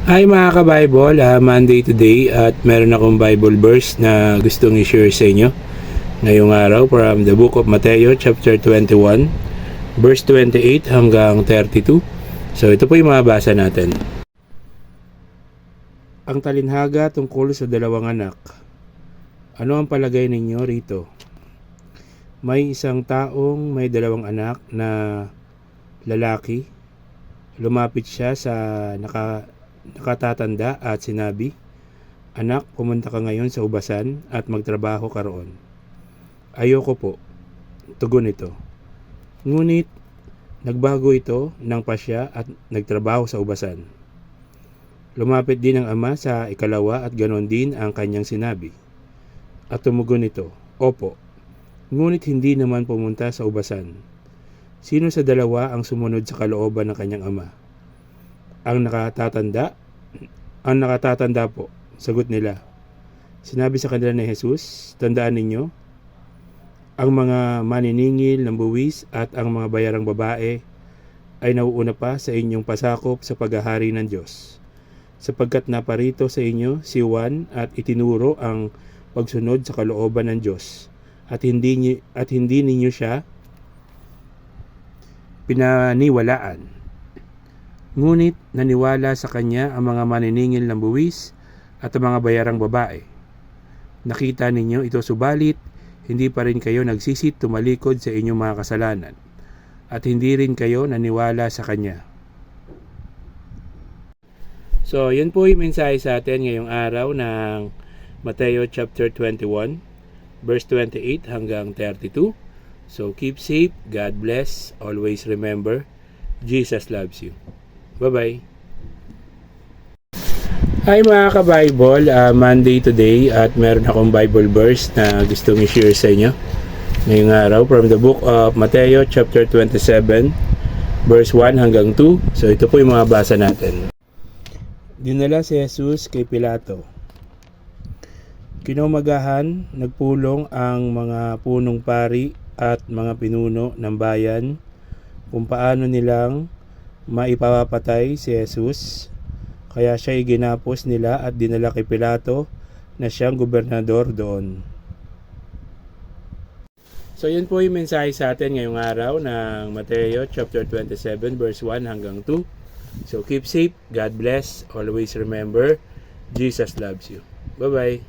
Hi mga ka-Bible, Monday today at meron akong Bible verse na gustong i-share sa inyo ngayong araw from the book of Mateo chapter 21 verse 28 hanggang 32. So ito po yung mababasa natin. Ang talinhaga tungkol sa dalawang anak. Ano ang palagay ninyo rito? May isang taong may dalawang anak na lalaki. Lumapit siya sa nakatatanda at sinabi, "Anak, pumunta ka ngayon sa ubasan at magtrabaho ka roon." "Ayoko po," tugon nito. Ngunit nagbago ito ng pasya at nagtrabaho sa ubasan. Lumapit din ang ama sa ikalawa at ganon din ang kanyang sinabi. At tumugon ito, "Opo," ngunit hindi naman pumunta sa ubasan. Sino sa dalawa ang sumunod sa kalooban ng kanyang ama? Ang nakatatanda po, sagot nila. Sinabi sa kanila ni Jesus, "Tandaan ninyo, ang mga maniningil ng buwis at ang mga bayarang babae ay nauuna pa sa inyong pasakop sa paghahari ng Diyos. Sapagkat naparito sa inyo si Juan at itinuro ang pagsunod sa kalooban ng Diyos at hindi ninyo siya pinaniwalaan. Ngunit naniwala sa kanya ang mga maniningil ng buwis at ang mga bayarang babae. Nakita ninyo ito subalit, hindi pa rin kayo nagsisit tumalikod sa inyong mga kasalanan at hindi rin kayo naniwala sa kanya." So, yun po yung mensahe sa atin ngayong araw ng Mateo chapter 21, verse 28 hanggang 32. So, keep safe, God bless, always remember, Jesus loves you. Bye-bye. Hi mga ka-Bible, Monday today at meron akong Bible verse na gustong i-share sa inyo ngayong araw from the book of Mateo chapter 27 verse 1 hanggang 2. So ito po yung mga basa natin. Dinala si Jesus kay Pilato. Kinaumagahan, nagpulong ang mga punong pari at mga pinuno ng bayan kung paano nilang maipapatay si Jesus. Kaya siya ginapos nila at dinala kay Pilato na siyang gobernador doon. So yun po yung mensahe sa atin ngayong araw ng Mateo chapter 27 verse 1 hanggang 2. So keep safe, God bless, always remember, Jesus loves you. Bye-bye.